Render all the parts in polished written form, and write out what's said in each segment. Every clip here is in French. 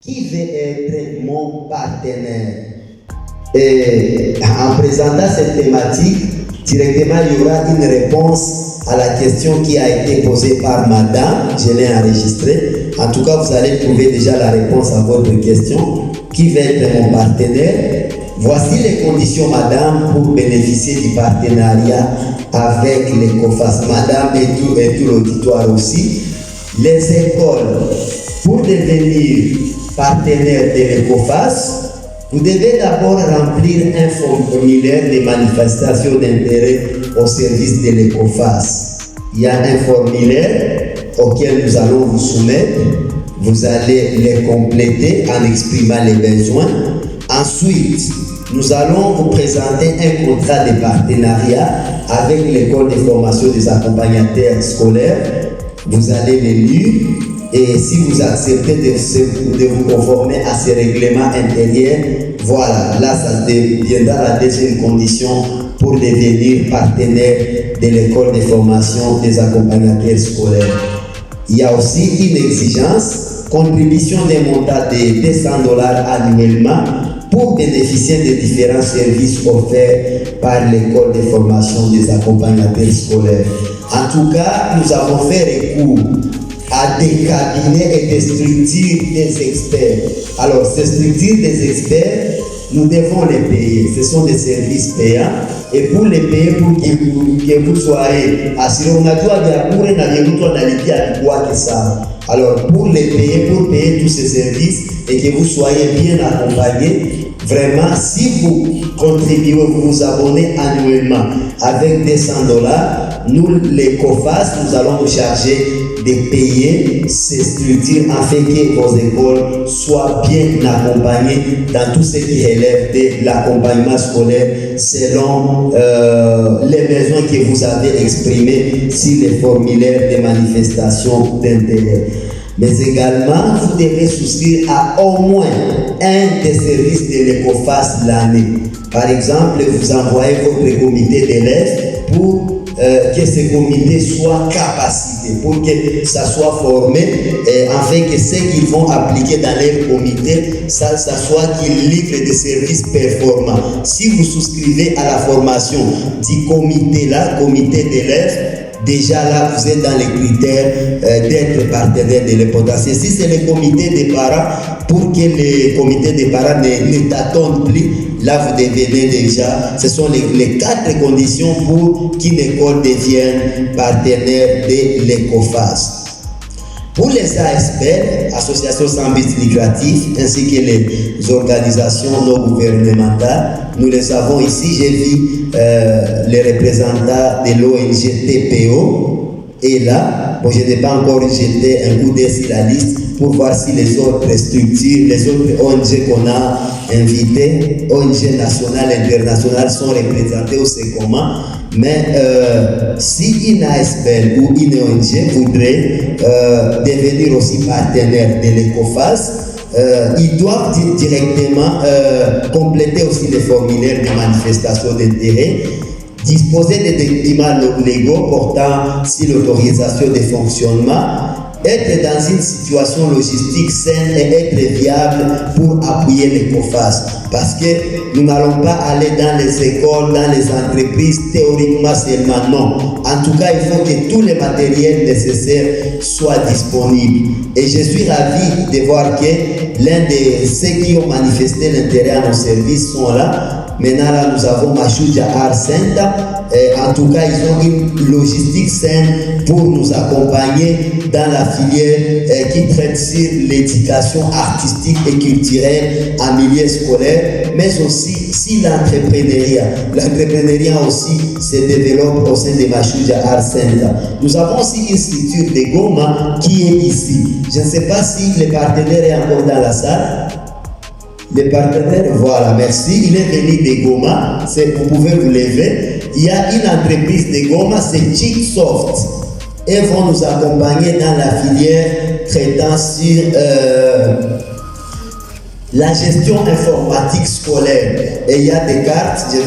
Qui veut être mon partenaire? Et en présentant cette thématique, directement il y aura une réponse à la question qui a été posée par madame. Je l'ai enregistrée. En tout cas, vous allez trouver déjà la réponse à votre question. Qui veut être mon partenaire? Voici les conditions, madame, pour bénéficier du partenariat avec l'ECOFAS. Madame et tout l'auditoire aussi. Les écoles, pour devenir partenaire de l'ECOFAS, vous devez d'abord remplir un formulaire de manifestation d'intérêt au service de l'ECOFAS. Il y a un formulaire auquel nous allons vous soumettre. Vous allez les compléter en exprimant les besoins. Ensuite, nous allons vous présenter un contrat de partenariat avec l'école de formation des accompagnateurs scolaires. Vous allez le lire et si vous acceptez de vous conformer à ces règlements intérieurs, voilà, là ça deviendra la deuxième condition pour devenir partenaire de l'école de formation des accompagnateurs scolaires. Il y a aussi une exigence, contribution d'un montant de $200 annuellement pour bénéficier des différents services offerts par l'école de formation des accompagnateurs scolaires. En tout cas, nous avons fait recours à des cabinets et des structures des experts. Alors, ces structures des experts, nous devons les payer. Ce sont des services payants. Et pour les payer, pour que vous soyez assurés, on a alors, pour les payer, pour payer tous ces services et que vous soyez bien accompagnés, vraiment, si vous contribuez, vous vous abonnez annuellement avec $200, nous, les COFAS, nous allons vous charger de payer ces structures afin que vos écoles soient bien accompagnées dans tout ce qui relève de l'accompagnement scolaire selon les besoins que vous avez exprimés sur les formulaires de manifestation d'intérêt. Mais également, vous devez souscrire à au moins un des services de l'ECOFAS l'année. Par exemple, vous envoyez votre comité d'élèves pour que ce comité soit capacité, pour que ça soit formé, afin que ce qu'ils vont appliquer dans leur comité, ça soit qu'ils livrent des services performants. Si vous souscrivez à la formation du comité là, comité d'élèves, déjà là, vous êtes dans les critères d'être partenaire de l'ECOFAS. Si c'est le comité des parents, pour que le comité des parents ne tâtonne plus, là vous devenez déjà, ce sont les 4 conditions pour qu'une école devienne partenaire de l'ECOFAS. Pour les ASP, associations sans but lucratif, ainsi que les organisations non gouvernementales, nous les avons ici. J'ai vu les représentants de l'ONG TPO et là, bon, je n'ai pas encore jeté un coup d'œil sur la liste pour voir si les autres structures, les autres ONG qu'on a invitées, ONG nationales, internationales, sont représentées ou c'est comment. Mais si une ASBL ou une ONG voudrait devenir aussi partenaire de l'ECOFAS, ils doivent directement compléter aussi les formulaires de manifestation d'intérêt, disposer des documents légaux portant sur l'autorisation de fonctionnement, être dans une situation logistique saine et être viable pour appuyer l'ECOFAS. Parce que nous n'allons pas aller dans les écoles, dans les entreprises, théoriquement seulement, non. En tout cas, il faut que tous les matériels nécessaires soient disponibles. Et je suis ravi de voir que l'un de ceux qui ont manifesté l'intérêt à nos services sont là. Maintenant, là, nous avons Machouja Art Center. En tout cas, ils ont une logistique saine pour nous accompagner dans la filière qui traite sur l'éducation artistique et culturelle en milieu scolaire, mais aussi sur l'entrepreneuriat. L'entrepreneuriat aussi se développe au sein de Machouja Art Center. Nous avons aussi une structure de Goma qui est ici. Je ne sais pas si le partenaire est encore dans la salle. Les partenaires, voilà, merci. Il est venu de Goma, vous pouvez vous lever. Il y a une entreprise de Goma, c'est Chicksoft. Ils vont nous accompagner dans la filière traitant sur la gestion informatique scolaire. Et il y a des cartes, je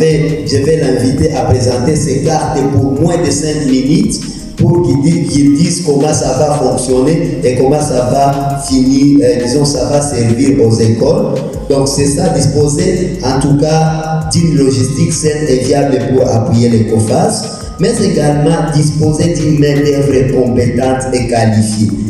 vais l'inviter à présenter ces cartes pour moins de 5 minutes. pour qu'ils disent comment ça va fonctionner et comment ça va finir, disons, ça va servir aux écoles. Donc c'est ça, disposer en tout cas d'une logistique saine et viable pour appuyer l'ECOFAS, mais également disposer d'une main-d'œuvre compétente et qualifiée.